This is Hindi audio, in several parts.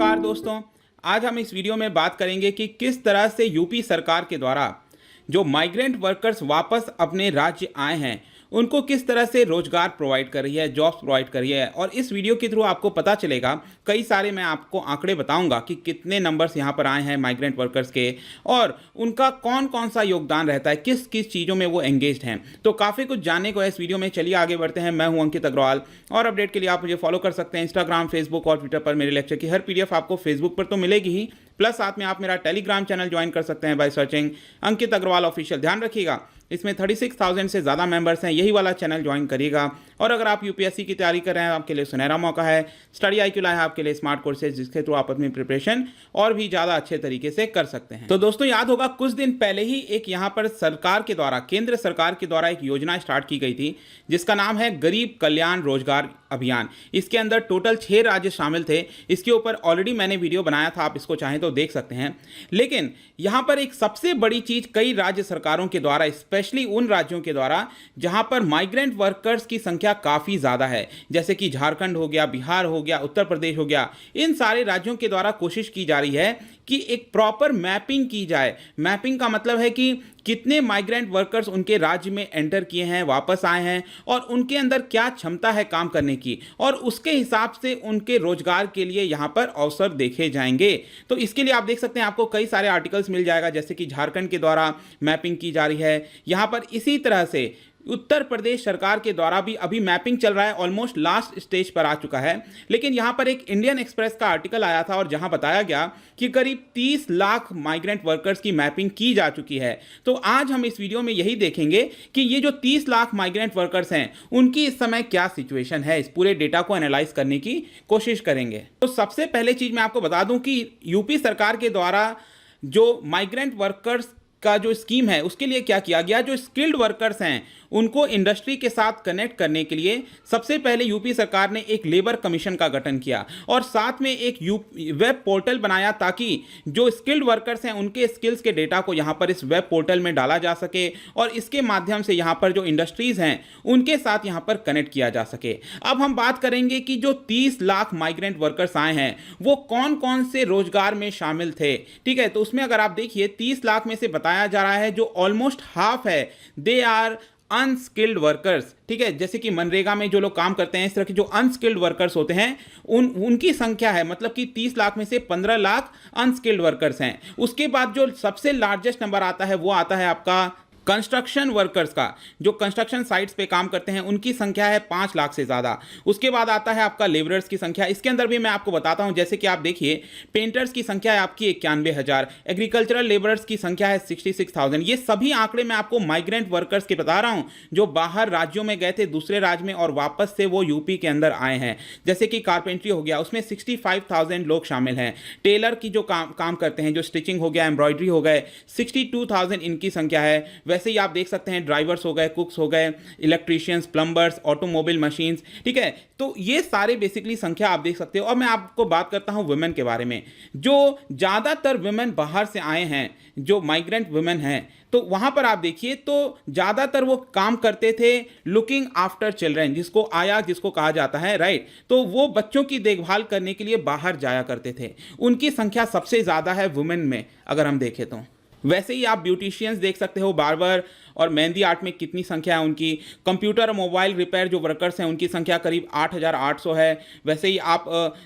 नमस्कार दोस्तों, आज हम इस वीडियो में बात करेंगे कि किस तरह से यूपी सरकार के द्वारा जो माइग्रेंट वर्कर्स वापस अपने राज्य आए हैं उनको किस तरह से रोजगार प्रोवाइड कर रही है, जॉब्स प्रोवाइड कर रही है। और इस वीडियो के थ्रू आपको पता चलेगा, कई सारे मैं आपको आंकड़े बताऊंगा कि कितने नंबर्स यहाँ पर आए हैं माइग्रेंट वर्कर्स के और उनका कौन कौन सा योगदान रहता है, किस किस चीज़ों में वो एंगेज्ड हैं। तो काफ़ी कुछ जानने को है इस वीडियो में। चलिए आगे बढ़ते हैं। मैं हूं अंकित अग्रवाल और अपडेट के लिए आप मुझे फॉलो कर सकते हैं इंस्टाग्राम, फेसबुक और ट्विटर पर। मेरे लेक्चर की हर पीडीएफ आपको फेसबुक पर तो मिलेगी ही, प्लस साथ में आप मेरा टेलीग्राम चैनल ज्वाइन कर सकते हैं by searching Ankit Agrawal official. ध्यान रखिएगा, इसमें 36,000 से ज़्यादा मेंबर्स हैं, यही वाला चैनल ज्वाइन करिएगा। और अगर आप यूपीएससी की तैयारी कर रहे हैं, आपके लिए सुनहरा मौका है। स्टडी IQ लाया है आपके लिए स्मार्ट कोर्सेज, जिसके थ्रू आप अपनी प्रिपरेशन और भी ज़्यादा अच्छे तरीके से कर सकते हैं। तो दोस्तों याद होगा, कुछ दिन पहले ही एक यहाँ पर सरकार के द्वारा, केंद्र सरकार के द्वारा एक योजना स्टार्ट की गई थी जिसका नाम है गरीब कल्याण रोजगार अभियान। इसके अंदर टोटल 6 राज्य शामिल थे। इसके ऊपर ऑलरेडी मैंने वीडियो बनाया था, आप इसको चाहें तो देख सकते हैं। लेकिन यहाँ पर एक सबसे बड़ी चीज़ कई राज्य सरकारों के द्वारा, स्पेशली उन राज्यों के द्वारा जहाँ पर माइग्रेंट वर्कर्स की संख्या काफ़ी ज़्यादा है, जैसे कि झारखंड हो गया, बिहार हो गया, उत्तर प्रदेश हो गया, इन सारे राज्यों के द्वारा कोशिश की जा रही है कि एक प्रॉपर मैपिंग की जाए। मैपिंग का मतलब है कि कितने माइग्रेंट वर्कर्स उनके राज्य में एंटर किए हैं, वापस आए हैं और उनके अंदर क्या क्षमता है काम करने की, और उसके हिसाब से उनके रोजगार के लिए यहाँ पर अवसर देखे जाएंगे। तो इसके लिए आप देख सकते हैं, आपको कई सारे आर्टिकल्स मिल जाएगा, जैसे कि झारखंड के द्वारा मैपिंग की जा रही है यहाँ पर। इसी तरह से उत्तर प्रदेश सरकार के द्वारा भी अभी मैपिंग चल रहा है, ऑलमोस्ट लास्ट स्टेज पर आ चुका है। लेकिन यहाँ पर एक इंडियन एक्सप्रेस का आर्टिकल आया था और जहाँ बताया गया कि करीब 30 लाख माइग्रेंट वर्कर्स की मैपिंग की जा चुकी है। तो आज हम इस वीडियो में यही देखेंगे कि ये जो 30 लाख माइग्रेंट वर्कर्स हैं उनकी इस समय क्या सिचुएशन है। इस पूरे डेटा को एनालाइज करने की कोशिश करेंगे। तो सबसे पहले चीज़ मैं आपको बता दूं कि यूपी सरकार के द्वारा जो माइग्रेंट वर्कर्स का जो स्कीम है उसके लिए क्या किया गया, जो स्किल्ड वर्कर्स हैं उनको इंडस्ट्री के साथ कनेक्ट करने के लिए सबसे पहले यूपी सरकार ने एक लेबर कमीशन का गठन किया और साथ में एक वेब पोर्टल बनाया ताकि जो स्किल्ड वर्कर्स हैं उनके स्किल्स के डेटा को यहाँ पर इस वेब पोर्टल में डाला जा सके और इसके माध्यम से यहाँ पर जो इंडस्ट्रीज हैं उनके साथ यहाँ पर कनेक्ट किया जा सके। अब हम बात करेंगे कि जो 30 लाख माइग्रेंट वर्कर्स आए हैं वो कौन कौन से रोजगार में शामिल थे। ठीक है, तो उसमें अगर आप देखिए 30 लाख में से बताया जा रहा है जो ऑलमोस्ट हाफ है, दे आर अनस्किल्ड वर्कर्स। ठीक है, जैसे कि मनरेगा में जो लोग काम करते हैं, इस तरह के जो अनस्किल्ड वर्कर्स होते हैं उनकी संख्या है, मतलब कि 30 लाख में से 15 लाख अनस्किल्ड वर्कर्स हैं। उसके बाद जो सबसे लार्जेस्ट नंबर आता है वो आता है आपका कंस्ट्रक्शन वर्कर्स का, जो कंस्ट्रक्शन साइट्स पे काम करते हैं उनकी संख्या है 5 लाख से ज़्यादा। उसके बाद आता है आपका लेबरर्स की संख्या। इसके अंदर भी मैं आपको बताता हूं, जैसे कि आप देखिए पेंटर्स की संख्या है आपकी 91,000, एग्रीकल्चरल लेबरर्स की संख्या है 66,000। ये सभी आंकड़े मैं आपको माइग्रेंट वर्कर्स के बता रहा हूं जो बाहर राज्यों में गए थे, दूसरे राज्य में, और वापस से वो यूपी के अंदर आए हैं। जैसे कि कारपेंट्री हो गया, उसमें 65,000 लोग शामिल हैं। टेलर की जो काम करते हैं, जो स्टिचिंग हो गया, एम्ब्रॉयडरी हो गए, 62,000 इनकी संख्या है। वैसे ही आप देख सकते हैं ड्राइवर्स हो गए, कुक्स हो गए, इलेक्ट्रीशियंस, प्लम्बर्स, ऑटोमोबाइल मशीन्स। ठीक है, तो ये सारे बेसिकली संख्या आप देख सकते हो। और मैं आपको बात करता हूं वुमेन के बारे में। जो ज़्यादातर वुमेन बाहर से आए हैं, जो माइग्रेंट वुमेन हैं, तो वहां पर आप देखिए तो ज़्यादातर वो काम करते थे लुकिंग आफ्टर चिल्ड्रन, जिसको आया जिसको कहा जाता है, राइट। तो वो बच्चों की देखभाल करने के लिए बाहर जाया करते थे। उनकी संख्या सबसे ज़्यादा है वुमेन में अगर हम देखें तो। वैसे ही आप ब्यूटिशियंस देख सकते हो, बार्बर और मेहंदी आर्ट में कितनी संख्या है उनकी। कंप्यूटर और मोबाइल रिपेयर जो वर्कर्स हैं उनकी संख्या करीब 8,800 है। वैसे ही आप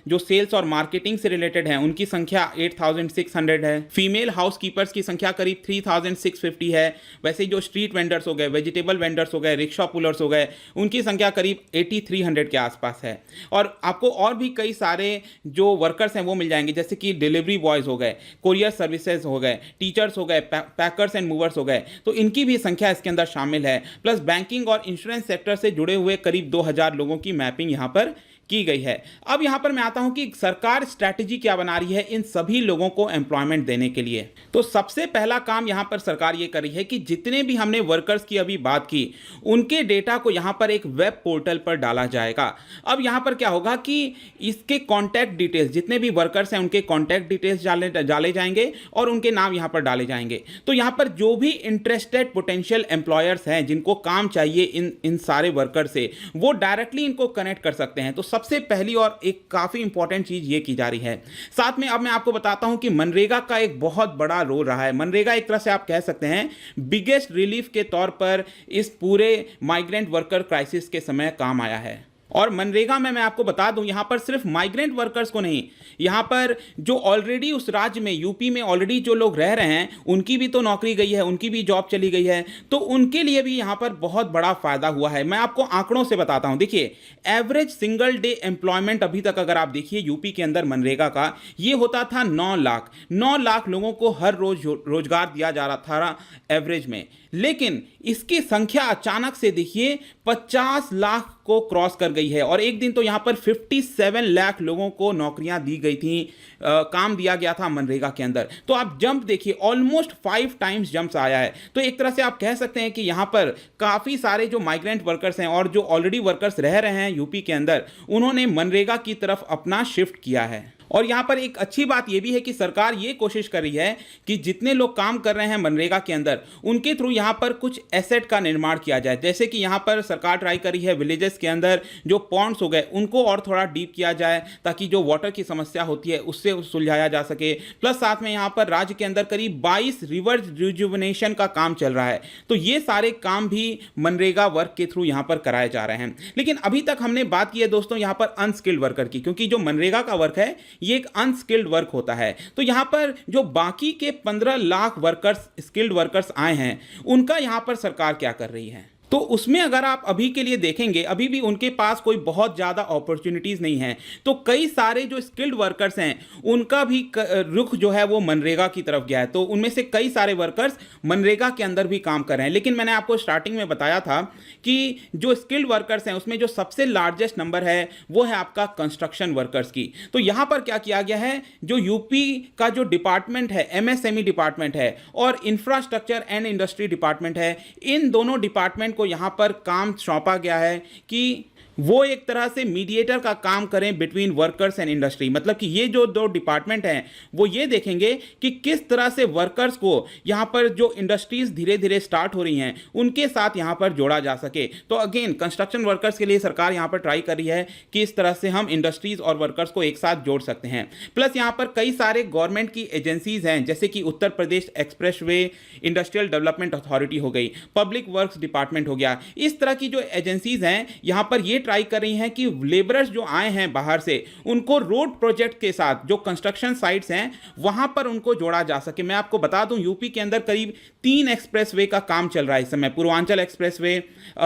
जो सेल्स और मार्केटिंग से रिलेटेड हैं उनकी संख्या 8,600 है। फीमेल हाउस कीपर्स की संख्या करीब 3,650 है। वैसे ही जो स्ट्रीट वेंडर्स हो गए, वेजिटेबल वेंडर्स हो गए, रिक्शा पुलर्स हो गए, उनकी संख्या करीब 8,300 के आसपास है। और आपको और भी कई सारे जो वर्कर्स हैं वो मिल जाएंगे, जैसे कि डिलीवरी बॉयज़ हो गए, कोरियर सर्विसेज हो गए, टीचर्स हो गए, पैकर्स एंड मूवर्स हो गए, तो इनकी भी संख्या इसके अंदर शामिल है। प्लस बैंकिंग और इंश्योरेंस सेक्टर से जुड़े हुए करीब 2,000 लोगों की मैपिंग यहां पर की गई है। अब यहां पर मैं आता हूं कि सरकार स्ट्रैटेजी क्या बना रही है इन सभी लोगों को एम्प्लॉयमेंट देने के लिए। तो सबसे पहला काम यहां पर सरकार ये कर रही है कि जितने भी हमने वर्कर्स की अभी बात की उनके डेटा को यहां पर एक वेब पोर्टल पर डाला जाएगा। अब यहां पर क्या होगा कि इसके कॉन्टैक्ट डिटेल्स, जितने भी वर्कर्स हैं उनके कॉन्टैक्ट डिटेल्स डाले जाएंगे और उनके नाम यहां पर डाले जाएंगे। तो यहां पर जो भी इंटरेस्टेड पोटेंशियल एम्प्लॉयर्स हैं जिनको काम चाहिए इन सारे वर्कर से, वो डायरेक्टली इनको कनेक्ट कर सकते हैं। तो सबसे पहली और एक काफ़ी इंपॉर्टेंट चीज़ ये की जा रही है। साथ में अब मैं आपको बताता हूं कि मनरेगा का एक बहुत बड़ा रोल रहा है। मनरेगा एक तरह से आप कह सकते हैं बिगेस्ट रिलीफ के तौर पर इस पूरे माइग्रेंट वर्कर क्राइसिस के समय काम आया है। और मनरेगा में मैं आपको बता दूं, यहां पर सिर्फ माइग्रेंट वर्कर्स को नहीं, यहां पर जो ऑलरेडी उस राज्य में यूपी में ऑलरेडी जो लोग रह रहे हैं उनकी भी तो नौकरी गई है, उनकी भी जॉब चली गई है, तो उनके लिए भी यहां पर बहुत बड़ा फायदा हुआ है। मैं आपको आंकड़ों से बताता हूं। देखिए, एवरेज सिंगल डे एम्प्लॉयमेंट अभी तक अगर आप देखिए यूपी के अंदर मनरेगा का, ये होता था 9 लाख लोगों को हर रोज रोजगार दिया जा रहा था एवरेज में। लेकिन इसकी संख्या अचानक से देखिए 50 लाख को क्रॉस कर गई है और एक दिन तो यहां पर 57 लाख लोगों को नौकरियां दी गई थी, काम दिया गया था मनरेगा के अंदर। तो आप जंप देखिए, ऑलमोस्ट 5 टाइम्स जंप आया है। तो एक तरह से आप कह सकते हैं कि यहां पर काफी सारे जो माइग्रेंट वर्कर्स हैं और जो ऑलरेडी वर्कर्स रह रहे हैं यूपी के अंदर, उन्होंने मनरेगा की तरफ अपना शिफ्ट किया है। और यहां पर एक अच्छी बात यह भी है कि सरकार यह कोशिश कर रही है कि जितने लोग काम कर रहे हैं मनरेगा के अंदर, उनके थ्रू यहां पर कुछ एसेट का निर्माण किया जाए। जैसे कि यहां पर सरकार ट्राई कर रही है विलेजेस के अंदर जो पॉन्ड्स हो गए उनको और थोड़ा डीप किया जाए, ताकि जो वाटर की समस्या होती है उससे सुलझाया जा सके। प्लस साथ में यहां पर राज्य के अंदर करीब 22 रिवर रिजुविनेशन का काम चल रहा है। तो ये सारे काम भी मनरेगा वर्क के थ्रू यहां पर कराए जा रहे हैं। लेकिन अभी तक हमने बात की है दोस्तों यहां पर अनस्किल्ड वर्कर की, क्योंकि जो मनरेगा का वर्क है ये एक अनस्किल्ड वर्क होता है। तो यहां पर जो बाकी के 15 लाख वर्कर्स, स्किल्ड वर्कर्स आए हैं, उनका यहां पर सरकार क्या कर रही है? तो उसमें अगर आप अभी के लिए देखेंगे, अभी भी उनके पास कोई बहुत ज़्यादा अपॉर्चुनिटीज़ नहीं है। तो कई सारे जो स्किल्ड वर्कर्स हैं उनका भी रुख जो है वो मनरेगा की तरफ गया है। तो उनमें से कई सारे वर्कर्स मनरेगा के अंदर भी काम कर रहे हैं। लेकिन मैंने आपको स्टार्टिंग में बताया था कि जो स्किल्ड वर्कर्स हैं उसमें जो सबसे लार्जेस्ट नंबर है वो है आपका कंस्ट्रक्शन वर्कर्स की। तो यहाँ पर क्या किया गया है, जो यूपी का जो डिपार्टमेंट है, एमएसएमई डिपार्टमेंट है और इंफ्रास्ट्रक्चर एंड इंडस्ट्री डिपार्टमेंट है, इन दोनों डिपार्टमेंट को यहां पर काम सौंपा गया है कि वो एक तरह से मीडिएटर का काम करें बिटवीन वर्कर्स एंड इंडस्ट्री। मतलब कि ये जो दो डिपार्टमेंट हैं वो ये देखेंगे कि किस तरह से वर्कर्स को यहाँ पर जो इंडस्ट्रीज धीरे धीरे स्टार्ट हो रही हैं उनके साथ यहाँ पर जोड़ा जा सके। तो अगेन कंस्ट्रक्शन वर्कर्स के लिए सरकार यहाँ पर ट्राई कर रही है कि इस तरह से हम इंडस्ट्रीज और वर्कर्स को एक साथ जोड़ सकते हैं। प्लस यहाँ पर कई सारे गवर्नमेंट की एजेंसीज हैं, जैसे कि Uttar Pradesh expressway industrial development authority हो गई, पब्लिक वर्क्स डिपार्टमेंट हो गया। इस तरह की जो एजेंसीज हैं यहाँ पर ये ट्राई कर रही हैं कि लेबरर्स जो आए हैं बाहर से उनको रोड प्रोजेक्ट के साथ, जो कंस्ट्रक्शन साइट्स हैं वहां पर उनको जोड़ा जा सके। मैं आपको बता दूं यूपी के अंदर करीब 3 एक्सप्रेसवे का काम चल रहा है इस समय। पूर्वांचल एक्सप्रेसवे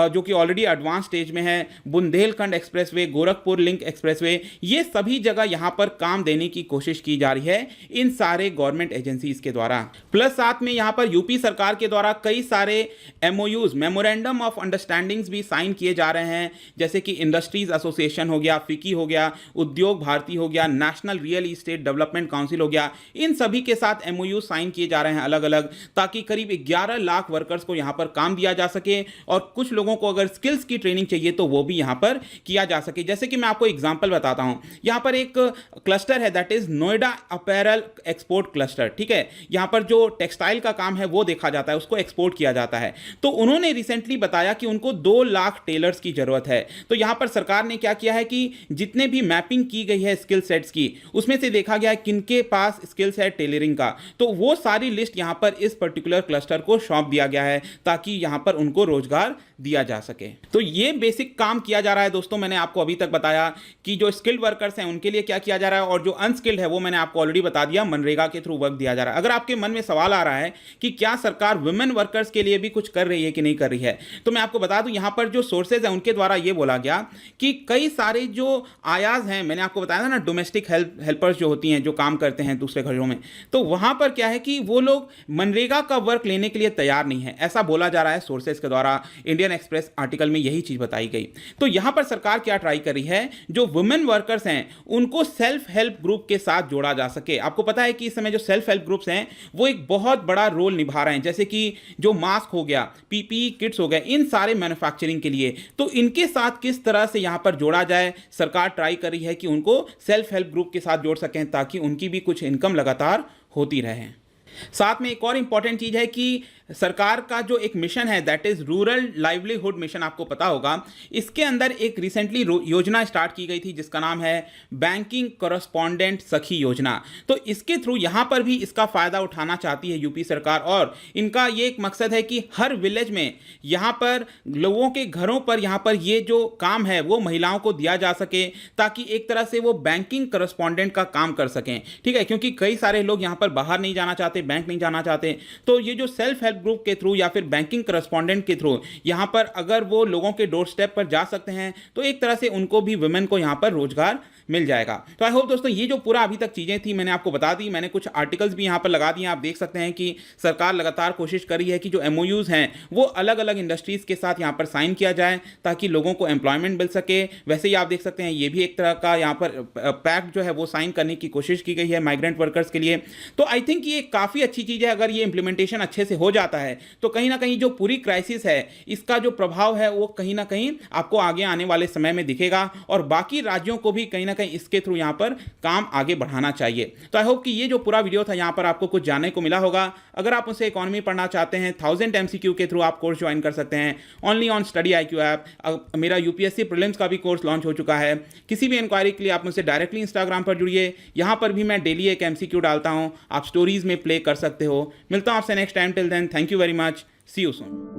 जो कि ऑलरेडी एडवांस स्टेज में है, Bundelkhand expressway, Gorakhpur link expressway, ये सभी जगह यहां पर काम देने की कोशिश की जा रही है इन सारे गवर्नमेंट एजेंसीज के द्वारा। प्लस साथ में यहां पर यूपी सरकार के द्वारा कई सारे एमओयूज, मेमोरेंडम ऑफ अंडरस्टैंडिंग्स भी साइन किए जा रहे हैं, जैसे कि इंडस्ट्रीज एसोसिएशन हो गया, फिकी हो गया, उद्योग भारती हो गया, national real estate development council हो गया। इन सभी के साथ एमओयू साइन किए जा रहे हैं अलग अलग, ताकि करीब 11 लाख वर्कर्स को यहां पर काम दिया जा सके और कुछ लोगों को अगर स्किल्स की ट्रेनिंग चाहिए तो वो भी यहां पर किया जा सके। जैसे कि मैं आपको एग्जांपल बताता हूं, यहां पर एक क्लस्टर है that is Noida apparel export cluster. ठीक है, यहां पर जो टेक्सटाइल का काम है वो देखा जाता है, उसको एक्सपोर्ट किया जाता है। तो उन्होंने रिसेंटली बताया कि उनको 2 लाख टेलर्स की जरूरत है। तो यहां पर सरकार ने क्या किया है कि जितने भी मैपिंग की गई है स्किल सेट्स की, उसमें से देखा गया है किनके पास स्किल्स है टेलरिंग का, तो वो सारी लिस्ट यहां पर इस पर्टिकुलर क्लस्टर को सौंप दिया गया है ताकि यहां पर उनको रोजगार दिया जा सके। तो ये बेसिक काम किया जा रहा है दोस्तों। मैंने आपको अभी तक बताया कि जो स्किल्ड वर्कर्स हैं उनके लिए क्या किया जा रहा है और जो अनस्किल्ड है वो मैंने आपको ऑलरेडी बता दिया, मनरेगा के थ्रू वर्क दिया जा रहा है। अगर आपके मन में सवाल आ रहा है कि क्या सरकार वुमेन वर्कर्स के लिए भी कुछ कर रही है कि नहीं कर रही है, तो मैं आपको बता दूं यहां पर जो सोर्सेज है उनके द्वारा यह बोला गया कि कई सारे जो आयाज हैं, मैंने आपको बताया था ना, डोमेस्टिक हेल्पर्स जो होती हैं जो काम करते हैं दूसरे घरों में, तो वहां पर क्या है कि वो लोग मनरेगा का वर्क लेने के लिए तैयार नहीं है, ऐसा बोला जा रहा है सोर्सेज के द्वारा। इंडियन एक्सप्रेस आर्टिकल में यही चीज बताई गई। तो यहां पर सरकार क्या ट्राई कर रही है, जो वुमेन वर्कर्स हैं उनको सेल्फ हेल्प ग्रुप के साथ जोड़ा जा सके। आपको पता है कि इस समय जो सेल्फ हेल्प ग्रुप्स हैं वो एक बहुत बड़ा रोल निभा रहे हैं, जैसे कि जो मास्क हो गया, पीपीई किट्स हो गए, इन सारे मैन्युफैक्चरिंग के लिए। तो इनके साथ किस तरह से यहां पर जोड़ा जाए, सरकार ट्राई कर रही है कि उनको सेल्फ हेल्प ग्रुप के साथ जोड़ सकें ताकि उनकी भी कुछ इनकम लगातार होती रहे। साथ में एक और इंपॉर्टेंट चीज है कि सरकार का जो एक मिशन है that is rural livelihood mission, आपको पता होगा, इसके अंदर एक रिसेंटली योजना स्टार्ट की गई थी जिसका नाम है बैंकिंग कॉरेस्पॉन्डेंट सखी योजना। तो इसके थ्रू यहां पर भी इसका फायदा उठाना चाहती है यूपी सरकार, और इनका ये एक मकसद है कि हर विलेज में यहां पर लोगों के घरों पर यहां पर ये जो काम है वो महिलाओं को दिया जा सके, ताकि एक तरह से वो बैंकिंग कॉरेस्पॉन्डेंट का काम कर सकें। ठीक है, क्योंकि कई सारे लोग यहां पर बाहर नहीं जाना चाहते, बैंक नहीं जाना चाहते, तो ये जो सेल्फ हेल्प ग्रुप के थ्रू या फिर बैंकिंग करेस्पॉन्डेंट के थ्रू यहां पर अगर वो लोगों के डोर स्टेप पर जा सकते हैं तो एक तरह से उनको भी वुमेन को यहां पर रोजगार मिल जाएगा। तो आई होप दोस्तों ये जो पूरा अभी तक चीजें थी मैंने आपको बता दी। मैंने कुछ आर्टिकल्स भी यहां पर लगा दिए, आप देख सकते हैं कि सरकार लगातार कोशिश कर रही है कि जो एमओयूज हैं वो अलग अलग इंडस्ट्रीज के साथ यहां पर साइन किया जाए ताकि लोगों को एम्प्लॉयमेंट मिल सके। वैसे ही आप देख सकते हैं ये भी एक तरह का यहां पर पैक्ट जो है वो साइन करने की कोशिश की गई है माइग्रेंट वर्कर्स के लिए। तो आई थिंक ये काफी अच्छी चीज है। अगर ये इंप्लीमेंटेशन अच्छे से हो जाता है तो कहीं ना कहीं जो पूरी क्राइसिस है इसका जो प्रभाव है वो कहीं ना कहीं आपको आगे आने वाले समय में दिखेगा, और बाकी राज्यों को भी कहीं ना कहीं इसके थ्रू यहां पर काम आगे बढ़ाना चाहिए। तो आई होप कि ये जो पूरा वीडियो था यहां पर आपको कुछ जानने को मिला होगा। अगर आप उनसे इकोनॉमी पढ़ना चाहते हैं 1000 MCQ के थ्रू आप कोर्स ज्वाइन कर सकते हैं only on study IQ app. मेरा यूपीएससी प्रीलिम्स का भी कोर्स लॉन्च हो चुका है। किसी भी इंक्वायरी के लिए आप मुझसे डायरेक्टली इंस्टाग्राम पर जुड़िए, यहां पर भी मैं डेली एक MCQ डालता हूं, आप स्टोरीज में प्ले कर सकते हो। मिलता हूं आपसे next time, till then thank you very much, see you soon.